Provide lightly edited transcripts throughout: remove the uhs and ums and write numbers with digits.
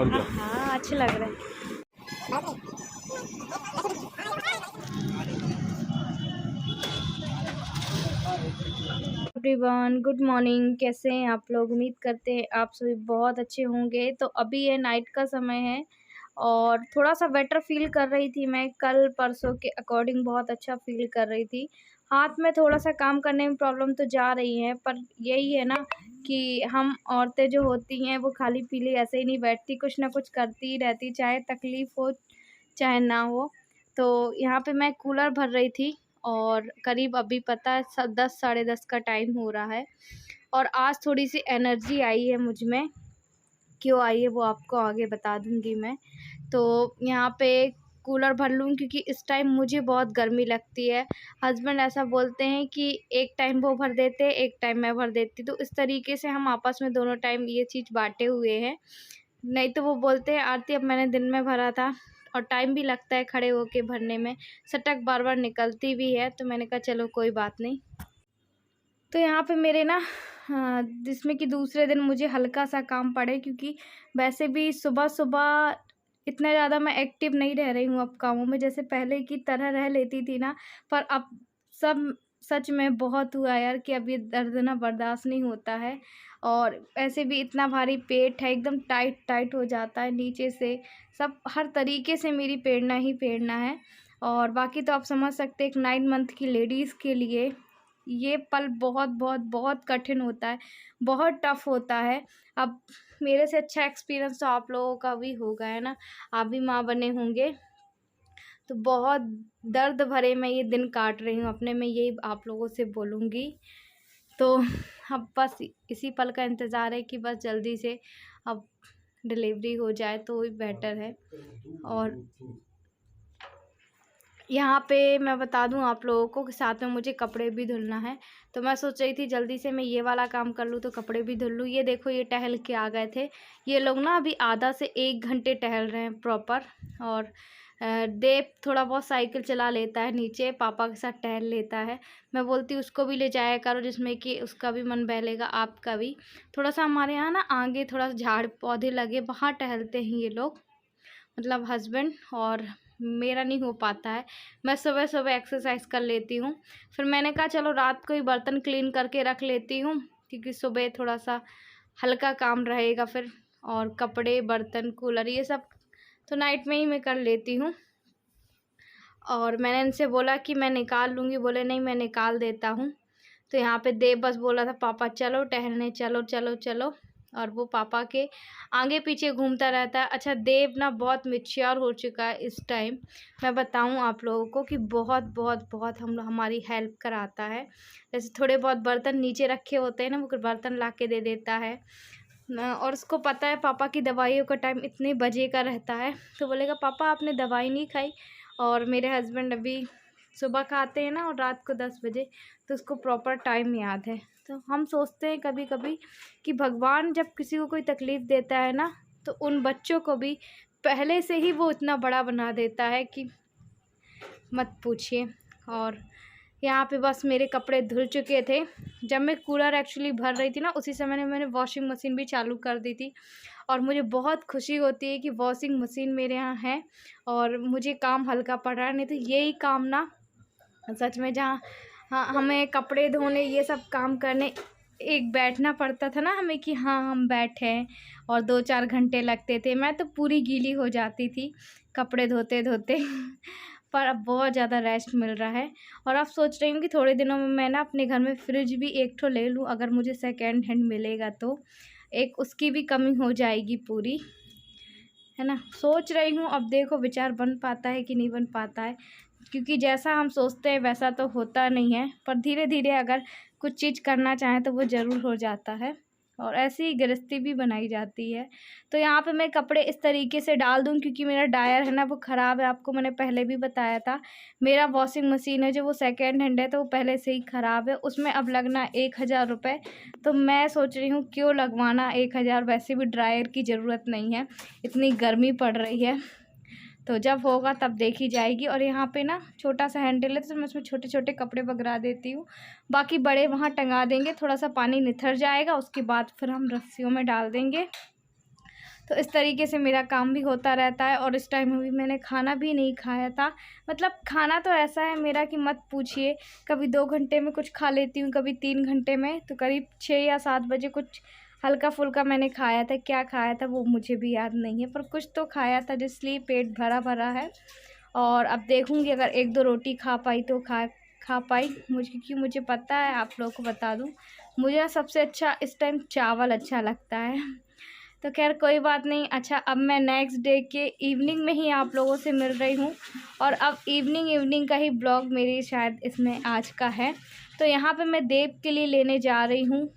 और क्या। हाँ अच्छे लग रहे हैं। एवरीवन गुड मॉर्निंग, कैसे हैं आप लोग? उम्मीद करते हैं आप सभी बहुत अच्छे होंगे। तो अभी ये नाइट का समय है और थोड़ा सा बेटर फील कर रही थी मैं। कल परसों के अकॉर्डिंग बहुत अच्छा फील कर रही थी। हाथ में थोड़ा सा काम करने में प्रॉब्लम तो जा रही है, पर यही है ना कि हम औरतें जो होती हैं वो खाली पीली ऐसे ही नहीं बैठती, कुछ ना कुछ करती ही रहती, चाहे तकलीफ़ हो चाहे ना हो। तो यहाँ पे मैं कूलर भर रही थी और करीब अभी पता है 10 साढ़े 10 का टाइम हो रहा है और आज थोड़ी सी एनर्जी आई है मुझ में। क्यों आई है वो आपको आगे बता दूंगी मैं। तो यहाँ पे कूलर भर लूँ क्योंकि इस टाइम मुझे बहुत गर्मी लगती है। हस्बैंड ऐसा बोलते हैं कि एक टाइम वो भर देते, एक टाइम मैं भर देती, तो इस तरीके से हम आपस में दोनों टाइम ये चीज़ बांटे हुए हैं। नहीं तो वो बोलते हैं आरती अब मैंने दिन में भरा था और टाइम भी लगता है खड़े होके भरने में, सटक बार बार निकलती भी है। तो मैंने कहा चलो कोई बात नहीं। तो यहाँ पे मेरे ना जिसमें कि दूसरे दिन मुझे हल्का सा काम पड़े, क्योंकि वैसे भी सुबह सुबह इतना ज़्यादा मैं एक्टिव नहीं रह रही हूँ अब कामों में, जैसे पहले की तरह रह लेती थी ना। पर अब सब सच में बहुत हुआ यार कि अब ये दर्द ना बर्दाश्त नहीं होता है। और ऐसे भी इतना भारी पेट है, एकदम टाइट टाइट हो जाता है नीचे से, सब हर तरीके से मेरी पेड़ना ही पेड़ना है। और बाकी तो आप समझ सकते हैं एक 9 मंथ की लेडीज़ के लिए ये पल बहुत बहुत बहुत कठिन होता है, बहुत टफ होता है। अब मेरे से अच्छा एक्सपीरियंस तो आप लोगों का भी होगा, है ना? आप भी माँ बने होंगे। तो बहुत दर्द भरे मैं ये दिन काट रही हूँ अपने में, यही आप लोगों से बोलूँगी। तो अब बस इसी पल का इंतज़ार है कि बस जल्दी से अब डिलीवरी हो जाए तो ही बेटर है। और यहाँ पे मैं बता दूँ आप लोगों को कि साथ में मुझे कपड़े भी धुलना है। तो मैं सोच रही थी जल्दी से मैं ये वाला काम कर लूँ तो कपड़े भी धुल लूँ। ये देखो ये टहल के आ गए थे ये लोग ना, अभी आधा से 1 घंटे टहल रहे हैं प्रॉपर। और देव थोड़ा बहुत साइकिल चला लेता है, नीचे पापा के साथ टहल लेता है। मैं बोलती हूँ उसको भी ले जाया करो, जिसमें कि उसका भी मन बहलेगा, आपका भी। थोड़ा सा हमारे यहाँ ना आगे थोड़ा झाड़ पौधे लगे, वहाँ टहलते हैं ये लोग, मतलब हस्बैंड। और मेरा नहीं हो पाता है, मैं सुबह सुबह एक्सरसाइज कर लेती हूँ। फिर मैंने कहा चलो रात को ही बर्तन क्लीन करके रख लेती हूँ, क्योंकि सुबह थोड़ा सा हल्का काम रहेगा फिर। और कपड़े बर्तन कूलर ये सब तो नाइट में ही मैं कर लेती हूँ। और मैंने इनसे बोला कि मैं निकाल लूँगी, बोले नहीं मैं निकाल देता हूँ। तो यहाँ पे देव बस बोला था पापा चलो टहलने, चलो चलो चलो। और वो पापा के आगे पीछे घूमता रहता है। अच्छा देव ना बहुत मैच्योर हो चुका है इस टाइम। मैं बताऊँ आप लोगों को कि बहुत बहुत बहुत हमारी हेल्प कराता है। जैसे थोड़े बहुत बर्तन नीचे रखे होते हैं ना, वो बर्तन ला के दे देता है और उसको पता है पापा की दवाइयों का टाइम इतने बजे का रहता है। तो बोलेगा पापा आपने दवाई नहीं खाई। और मेरे हस्बैंड अभी सुबह खाते हैं ना और रात को 10 बजे, तो उसको प्रॉपर टाइम याद है। तो हम सोचते हैं कभी कभी कि भगवान जब किसी को कोई तकलीफ़ देता है ना, तो उन बच्चों को भी पहले से ही वो इतना बड़ा बना देता है कि मत पूछिए। और यहाँ पे बस मेरे कपड़े धुल चुके थे। जब मैं कूलर एक्चुअली भर रही थी ना, उसी समय मैंने वॉशिंग मशीन भी चालू कर दी थी। और मुझे बहुत खुशी होती है कि वॉशिंग मशीन मेरे यहाँ है और मुझे काम हल्का पड़ रहा है। नहीं तो यही काम ना सच में, जहाँ हाँ हमें कपड़े धोने ये सब काम करने एक बैठना पड़ता था ना हमें कि हाँ हम बैठे हैं, और 2-4 घंटे लगते थे। मैं तो पूरी गीली हो जाती थी कपड़े धोते धोते पर अब बहुत ज़्यादा रेस्ट मिल रहा है। और अब सोच रही हूँ कि थोड़े दिनों में मैं ना अपने घर में फ्रिज भी एक ठो ले लूँ, अगर मुझे सेकेंड हैंड मिलेगा तो। एक उसकी भी कमी हो जाएगी पूरी, है ना? सोच रही हूँ, अब देखो विचार बन पाता है कि नहीं बन पाता है, क्योंकि जैसा हम सोचते हैं वैसा तो होता नहीं है। पर धीरे धीरे अगर कुछ चीज़ करना चाहें तो वो ज़रूर हो जाता है, और ऐसी ही गृहस्थी भी बनाई जाती है। तो यहाँ पे मैं कपड़े इस तरीके से डाल दूँ, क्योंकि मेरा ड्रायर है ना वो ख़राब है, आपको मैंने पहले भी बताया था। मेरा वॉशिंग मशीन है जो वो सेकेंड हैंड है, तो वो पहले से ही ख़राब है, उसमें अब लगना 1000 रुपये। तो मैं सोच रही हूँ क्यों लगवाना 1000, वैसे भी ड्रायर की ज़रूरत नहीं है, इतनी गर्मी पड़ रही है। तो जब होगा तब देखी जाएगी। और यहाँ पे ना छोटा सा हैंडल है, तो मैं उसमें छोटे छोटे कपड़े वगैरह देती हूँ, बाकी बड़े वहाँ टंगा देंगे। थोड़ा सा पानी निथर जाएगा, उसके बाद फिर हम रस्सियों में डाल देंगे। तो इस तरीके से मेरा काम भी होता रहता है। और इस टाइम में भी मैंने खाना भी नहीं खाया था। मतलब खाना तो ऐसा है मेरा कि मत पूछिए, कभी 2 घंटे में कुछ खा लेती हूँ, कभी 3 घंटे में। तो करीब 6 या 7 बजे कुछ हल्का-फुल्का मैंने खाया था। क्या खाया था वो मुझे भी याद नहीं है, पर कुछ तो खाया था जिसलिए पेट भरा-भरा है। और अब देखूँगी अगर 1-2 रोटी खा पाई तो खा पाई मुझे, क्योंकि मुझे पता है, आप लोगों को बता दूँ, मुझे ना सबसे अच्छा इस टाइम चावल अच्छा लगता है। तो खैर कोई बात नहीं। अच्छा, अब मैं नेक्स्ट डे के इवनिंग में ही आप लोगों से मिल रही हूँ। और अब इवनिंग का ही ब्लॉग मेरी शायद इसमें आज का है। तो यहाँ पे मैं देव के लिए लेने जा रही हूँ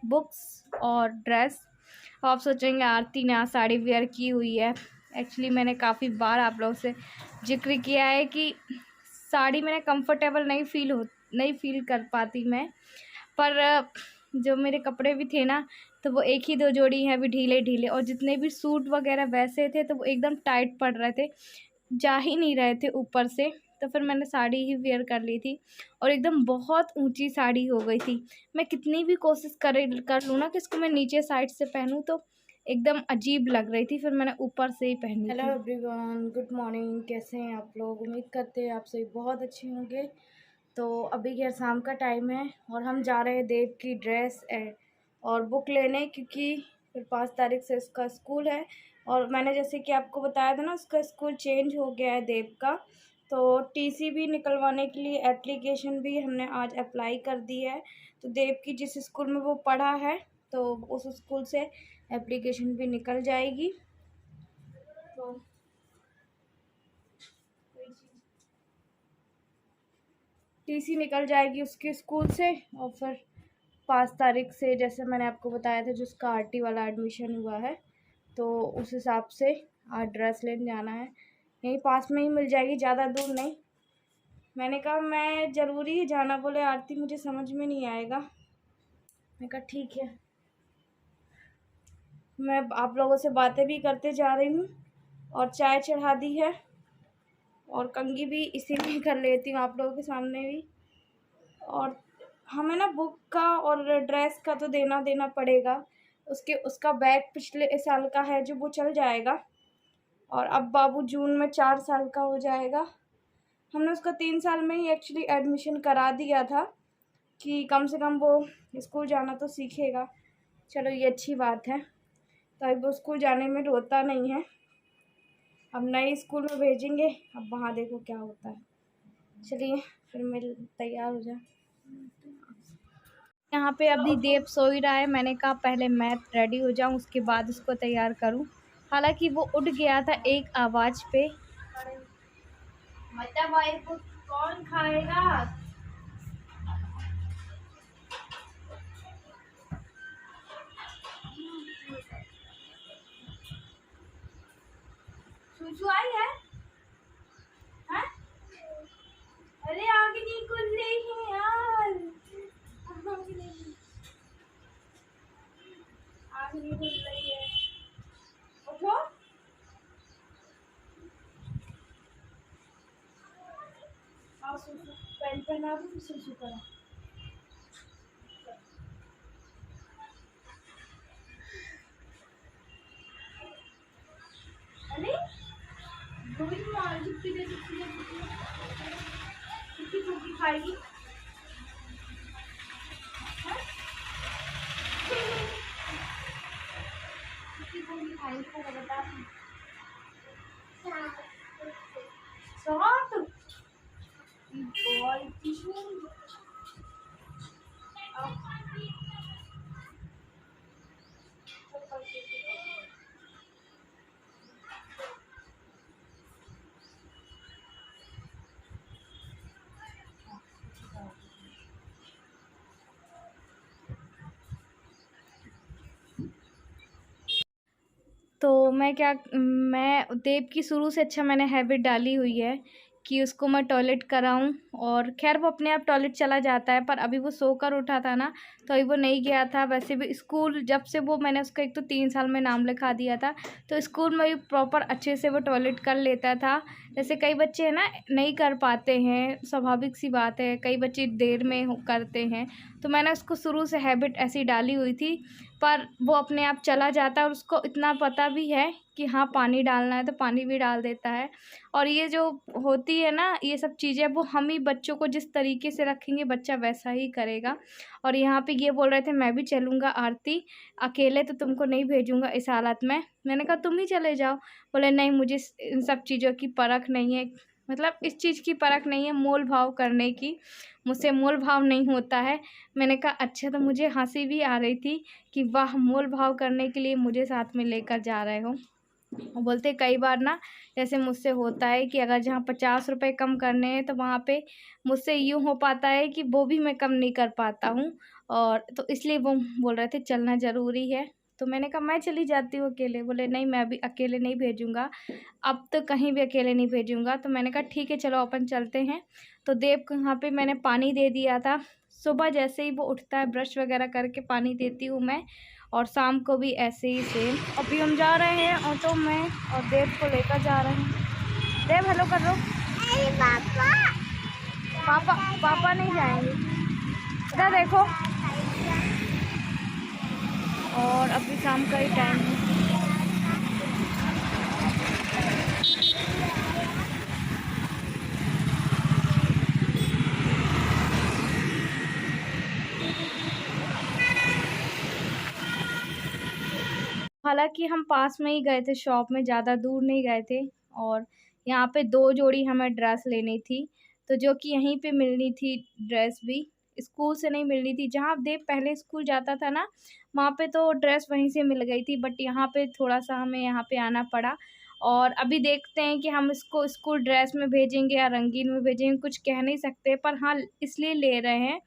बुक्स और ड्रेस। आप सोचेंगे आरती ने आज साड़ी वेयर की हुई है। एक्चुअली मैंने काफ़ी बार आप लोगों से जिक्र किया है कि साड़ी मैंने कंफर्टेबल नहीं फ़ील कर पाती मैं। पर जो मेरे कपड़े भी थे ना, तो वो 1 ही 2 जोड़ी हैं अभी ढीले-ढीले, और जितने भी सूट वगैरह वैसे थे तो वो एकदम टाइट पड़ रहे थे, जा ही नहीं रहे थे ऊपर से। तो फिर मैंने साड़ी ही वेयर कर ली थी और एकदम बहुत ऊंची साड़ी हो गई थी। मैं कितनी भी कोशिश कर लूँ ना कि इसको मैं नीचे साइड से पहनूँ तो एकदम अजीब लग रही थी, फिर मैंने ऊपर से ही पहनी थी। Hello everyone, good morning. कैसे हैं आप लोग? उम्मीद करते हैं आप सभी बहुत अच्छे होंगे। तो अभी खैर शाम का टाइम है और हम जा रहे हैं देव की ड्रेस और बुक लेने, क्योंकि फिर 5 तारीख से उसका स्कूल है। और मैंने जैसे कि आपको बताया था ना, उसका स्कूल चेंज हो गया है देव का। तो टीसी भी निकलवाने के लिए एप्लीकेशन भी हमने आज अप्लाई कर दी है। तो देव की जिस स्कूल में वो पढ़ा है तो उस स्कूल से एप्लीकेशन भी निकल जाएगी। तो टीसी निकल जाएगी उसके स्कूल से। और फिर 5 तारीख से, जैसे मैंने आपको बताया था, जिसका आरटी वाला एडमिशन हुआ है, तो उस हिसाब से आज ड्रेस लेने जाना है। यहीं पास में ही मिल जाएगी, ज़्यादा दूर नहीं। मैंने कहा मैं ज़रूरी है जाना, बोले आरती मुझे समझ में नहीं आएगा। मैं कहा ठीक है। मैं आप लोगों से बातें भी करते जा रही हूँ और चाय चढ़ा दी है और कंघी भी इसी में कर लेती हूँ आप लोगों के सामने भी। और हमें ना बुक का और ड्रेस का तो देना पड़ेगा। उसका बैग पिछले साल का है जो वो चल जाएगा। और अब बाबू जून में 4 साल का हो जाएगा। हमने उसका 3 साल में ही एक्चुअली एडमिशन करा दिया था कि कम से कम वो स्कूल जाना तो सीखेगा। चलो ये अच्छी बात है, तो अब वो स्कूल जाने में रोता नहीं है। अब नए स्कूल में भेजेंगे, अब वहाँ देखो क्या होता है। चलिए फिर मैं तैयार हो जाए। यहाँ पे अभी देव सो ही रहा है। मैंने कहा पहले मैं रेडी हो जाऊँ, उसके बाद उसको तैयार करूँ। हालांकि वो उठ गया था एक आवाज़ पे। मतलब भाई को कौन खाएगा? चूचू आई है? हाँ? अरे आगे नहीं खुल रही है यार। आगे नहीं खुल रही है। उठो। आओ सुसु, पैंट पहना दूँ, सुसु करो। अरे दो ही मार जुट्टी दे, जुट्टी खाएगी। तो मैं देव की शुरू से अच्छा मैंने हैबिट डाली हुई है कि उसको मैं टॉयलेट कराऊं। और खैर वो अपने आप टॉयलेट चला जाता है, पर अभी वो सोकर उठा था ना, तो अभी वो नहीं गया था। वैसे भी स्कूल जब से वो, मैंने उसका एक तो 3 साल में नाम लिखा दिया था, तो स्कूल में भी प्रॉपर अच्छे से वो टॉयलेट कर लेता था। जैसे कई बच्चे हैं ना नहीं कर पाते हैं, स्वाभाविक सी बात है, कई बच्चे देर में करते हैं। तो मैंने उसको शुरू से हैबिट ऐसी डाली हुई थी, पर वो अपने आप चला जाता है और उसको इतना पता भी है कि हाँ पानी डालना है तो पानी भी डाल देता है। और ये जो होती है ना ये सब चीज़ें, वो हम ही बच्चों को जिस तरीके से रखेंगे बच्चा वैसा ही करेगा। और यहाँ पे ये बोल रहे थे मैं भी चलूँगा आरती, अकेले तो तुमको नहीं भेजूँगा इस हालत में। मैंने कहा तुम ही चले जाओ। बोले नहीं, मुझे इन सब चीज़ों की परख नहीं है, मतलब इस चीज़ की परख नहीं है मोल भाव करने की, मुझसे मोल भाव नहीं होता है। मैंने कहा अच्छा, तो मुझे हंसी भी आ रही थी कि वाह, मोल भाव करने के लिए मुझे साथ में लेकर जा रहे हो। वो बोलते कई बार ना जैसे मुझसे होता है कि अगर जहाँ 50 रुपये कम करने हैं तो वहाँ पे मुझसे यूँ हो पाता है कि वो भी मैं कम नहीं कर पाता हूँ, और तो इसलिए वो बोल रहे थे चलना ज़रूरी है। तो मैंने कहा मैं चली जाती हूँ अकेले। बोले नहीं, मैं अभी अकेले नहीं भेजूँगा, अब तो कहीं भी अकेले नहीं भेजूँगा। तो मैंने कहा ठीक है चलो अपन चलते हैं। तो देव को यहाँ पे मैंने पानी दे दिया था। सुबह जैसे ही वो उठता है ब्रश वगैरह करके पानी देती हूँ मैं, और शाम को भी ऐसे ही सेम। अभी हम जा रहे हैं ऑटो में और देव को लेकर जा रहे हैं। देव हेलो कर लो। पापा पापा पापा नहीं जाएंगे, इधर देखो। और अभी शाम का ही टाइम है। हालांकि हम पास में ही गए थे शॉप में, ज़्यादा दूर नहीं गए थे। और यहाँ पे 2 जोड़ी हमें ड्रेस लेनी थी, तो जो कि यहीं पे मिलनी थी ड्रेस भी, स्कूल से नहीं मिलनी थी। जहाँ देव पहले स्कूल जाता था ना वहाँ पे तो ड्रेस वहीं से मिल गई थी, बट यहाँ पे थोड़ा सा हमें यहाँ पे आना पड़ा। और अभी देखते हैं कि हम इसको स्कूल ड्रेस में भेजेंगे या रंगीन में भेजेंगे, कुछ कह नहीं सकते, पर हाँ इसलिए ले रहे हैं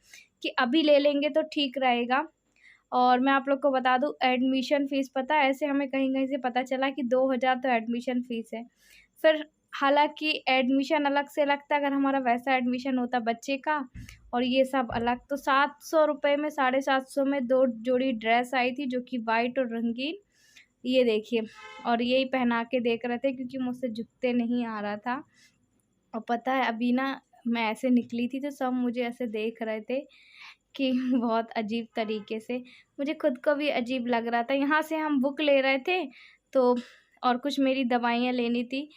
कि अभी ले लेंगे तो ठीक रहेगा। और मैं आप लोग को बता दूँ एडमिशन फ़ीस, पता है ऐसे हमें कहीं-कहीं से पता चला कि 2000 तो एडमिशन फ़ीस है। फिर हालाँकि एडमिशन अलग से लगता, अगर हमारा वैसा एडमिशन होता बच्चे का और ये सब अलग, तो 700 रुपये में 750 में 2 जोड़ी ड्रेस आई थी जो कि वाइट और रंगीन। ये देखिए, और यही पहना के देख रहे थे क्योंकि मुझसे झुकते नहीं आ रहा था। और पता है अभी ना मैं ऐसे निकली थी तो सब मुझे ऐसे देख रहे थे कि बहुत अजीब तरीके से, मुझे खुद को भी अजीब लग रहा था। यहाँ से हम बुक ले रहे थे तो, और कुछ मेरी दवाइयाँ लेनी थी।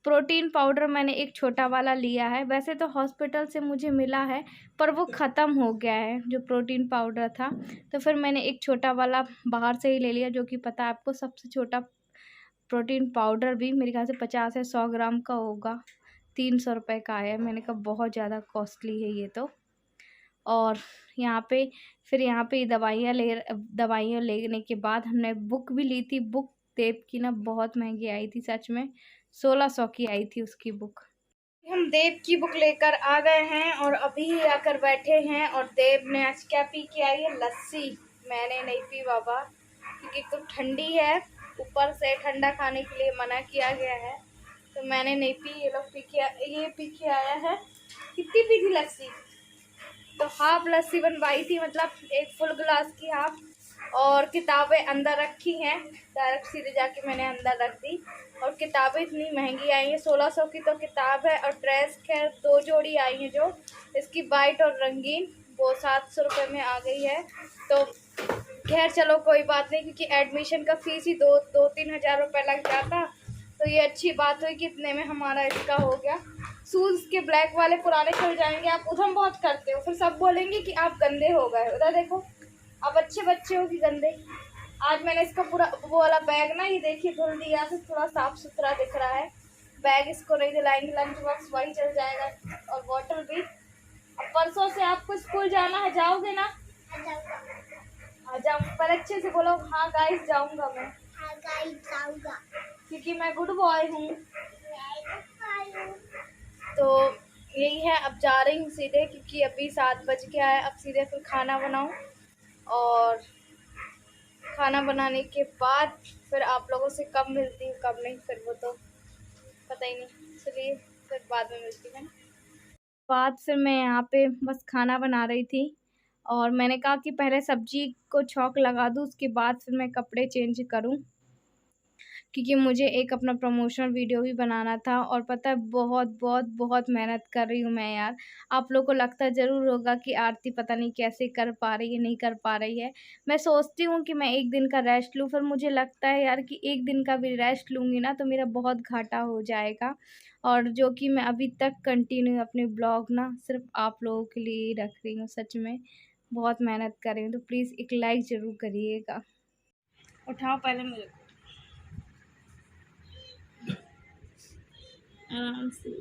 प्रोटीन पाउडर मैंने एक छोटा वाला लिया है, वैसे तो हॉस्पिटल से मुझे मिला है पर वो ख़त्म हो गया है जो प्रोटीन पाउडर था। तो फिर मैंने एक छोटा वाला बाहर से ही ले लिया, जो कि पता है आपको सबसे छोटा प्रोटीन पाउडर भी मेरे ख्याल से 50 या 100 ग्राम का होगा, 300 रुपये का आया। मैंने कहा बहुत ज़्यादा कॉस्टली है ये तो। और यहाँ पे फिर यहाँ पे दवाइयाँ लेने के बाद हमने बुक भी ली थी। बुक देव की ना बहुत महंगी आई थी, सच में 1600 की आई थी उसकी बुक। हम देव की बुक लेकर आ गए हैं और अभी आकर बैठे हैं। और देव ने आज क्या पी के आई है, लस्सी। मैंने नहीं पी बाबा, क्योंकि तो ठंडी है, ऊपर से ठंडा खाने के लिए मना किया गया है, तो मैंने नहीं पी। ये लोग ये पी के आया है। कितनी पी थी लस्सी? तो हाफ लस्सी बनवाई थी, मतलब एक फुल गिलास की हाफ। और किताबें अंदर रखी हैं, डायरेक्ट सीधे जाके मैंने अंदर रख दी। और किताबें इतनी महंगी आई हैं, 1600 की तो किताब है। और ड्रेस खैर 2 जोड़ी आई हैं, जो इसकी वाइट और रंगीन, वो 700 रुपये में आ गई है। तो खैर चलो कोई बात नहीं, क्योंकि एडमिशन का फ़ीस ही 2-3 हज़ार रुपये लग जाता। तो ये अच्छी बात हुई कि इतने में हमारा इसका हो गया। शूज़ के ब्लैक वाले पुराने चल जाएंगे, आप उधम बहुत करते हो, फिर सब बोलेंगे कि आप गंदे हो गए। उधर देखो, आप अच्छे बच्चे हो कि गंदे। आज मैंने इसका पूरा वो वाला बैग ना, ये देखिए धुल दिया, तो थोड़ा साफ़ सुथरा दिख रहा है। बैग इसको नहीं दिलाएंगे, लंच बॉक्स वही चल जाएगा, और बॉटल भी। अब परसों से आपको स्कूल जाना है, जाओगे ना? हाँ जाऊँ, पर अच्छे से बोलो। हाँ गाइस जाऊँगा मैं। हाँ गाइस जाऊँगा, क्योंकि मैं गुड बॉय हूँ। तो यही है, अब जा रही हूँ सीधे, क्योंकि अभी 7 बज गया है। अब सीधे फिर खाना बनाऊँ, और खाना बनाने के बाद फिर आप लोगों से कब मिलती हूँ कब नहीं, फिर वो तो पता ही नहीं। चलिए फिर बाद में मिलती हूँ। बाद फिर मैं यहाँ पे बस खाना बना रही थी, और मैंने कहा कि पहले सब्जी को छौंक लगा दूँ, उसके बाद फिर मैं कपड़े चेंज करूँ, क्योंकि मुझे एक अपना प्रमोशनल वीडियो भी बनाना था। और पता है बहुत बहुत बहुत मेहनत कर रही हूँ मैं यार। आप लोग को लगता ज़रूर होगा कि आरती पता नहीं कैसे कर पा रही है, नहीं कर पा रही है। मैं सोचती हूँ कि मैं एक दिन का रेस्ट लूँ, फिर मुझे लगता है यार कि एक दिन का भी रेस्ट लूँगी ना तो मेरा बहुत घाटा हो जाएगा। और जो कि मैं अभी तक कंटिन्यू अपने ब्लॉग ना सिर्फ आप लोगों के लिए ही रख रही हूँ। सच में बहुत मेहनत कर रही हूँ, तो प्लीज़ एक लाइक ज़रूर करिएगा। उठाओ पहले मुझे, आराम से,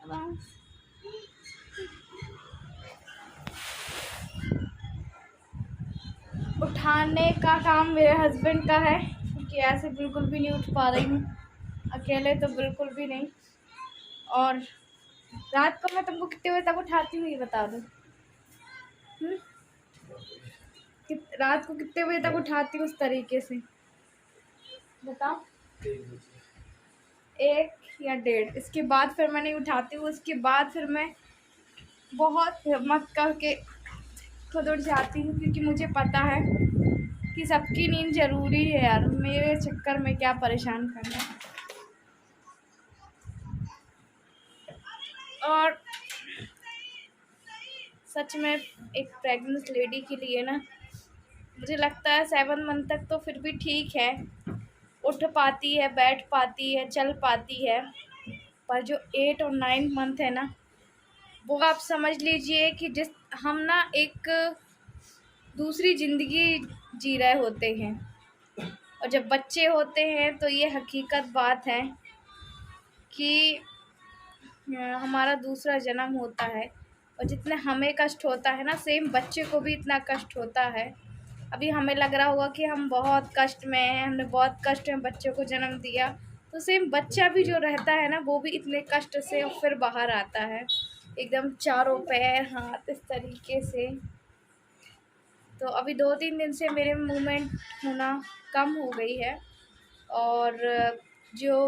आराम से। उठाने का काम मेरे हस्बैंड का है, क्योंकि ऐसे बिल्कुल भी नहीं उठ पा रही हूँ, अकेले तो बिल्कुल भी नहीं। और रात को मैं तुमको कितने बजे तक उठाती हूँ ये बता दो। रात को कितने बजे तक उठाती हूँ उस तरीके से बताओ। 1 या 1:30, इसके बाद फिर मैं नहीं उठाती हूँ। उसके बाद फिर मैं बहुत हिम्मत करके खुद उठ जाती हूँ, क्योंकि मुझे पता है कि सबकी नींद ज़रूरी है यार। मेरे चक्कर में क्या परेशान करना। और सच में एक प्रेग्नेंट लेडी के लिए ना मुझे लगता है 7 मंथ तक तो फिर भी ठीक है, उठ पाती है, बैठ पाती है, चल पाती है। पर जो 8 और 9 मंथ है ना, वो आप समझ लीजिए कि जिस हम ना एक दूसरी ज़िंदगी जी रहे होते हैं। और जब बच्चे होते हैं तो ये हकीकत बात है कि हमारा दूसरा जन्म होता है। और जितने हमें कष्ट होता है ना, सेम बच्चे को भी इतना कष्ट होता है। अभी हमें लग रहा होगा कि हम बहुत कष्ट में हैं, हमने बहुत कष्ट में बच्चों को जन्म दिया, तो सेम बच्चा भी जो रहता है ना, वो भी इतने कष्ट से फिर बाहर आता है, एकदम चारों पैर हाथ इस तरीके से। तो अभी 2-3 दिन से मेरे मूवमेंट होना कम हो गई है। और जो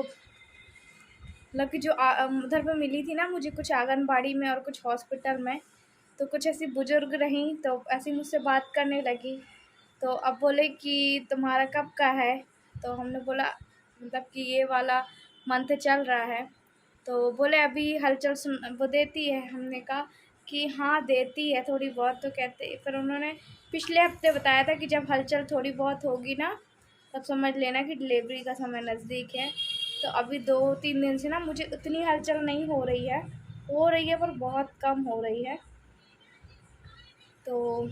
मतलब कि जो उधर पे मिली थी ना मुझे, कुछ आंगनबाड़ी में और कुछ हॉस्पिटल में, तो कुछ ऐसी बुजुर्ग रहीं तो ऐसी मुझसे बात करने लगी। तो अब बोले कि तुम्हारा कब का है, तो हमने बोला मतलब कि ये वाला मंथ चल रहा है। तो बोले अभी हलचल सुन वो देती है। हमने कहा कि हाँ देती है थोड़ी बहुत, तो कहते फिर उन्होंने पिछले हफ्ते बताया था कि जब हलचल थोड़ी बहुत होगी ना तब समझ लेना कि डिलीवरी का समय नज़दीक है। तो अभी 2-3 दिन से ना मुझे उतनी हलचल नहीं हो रही है पर बहुत कम हो रही है। तो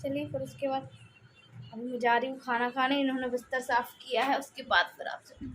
चलिए फिर उसके बाद अभी मैं जा रही हूँ खाना खाने। इन्होंने बिस्तर साफ़ किया है, उसके बाद फिर आपसे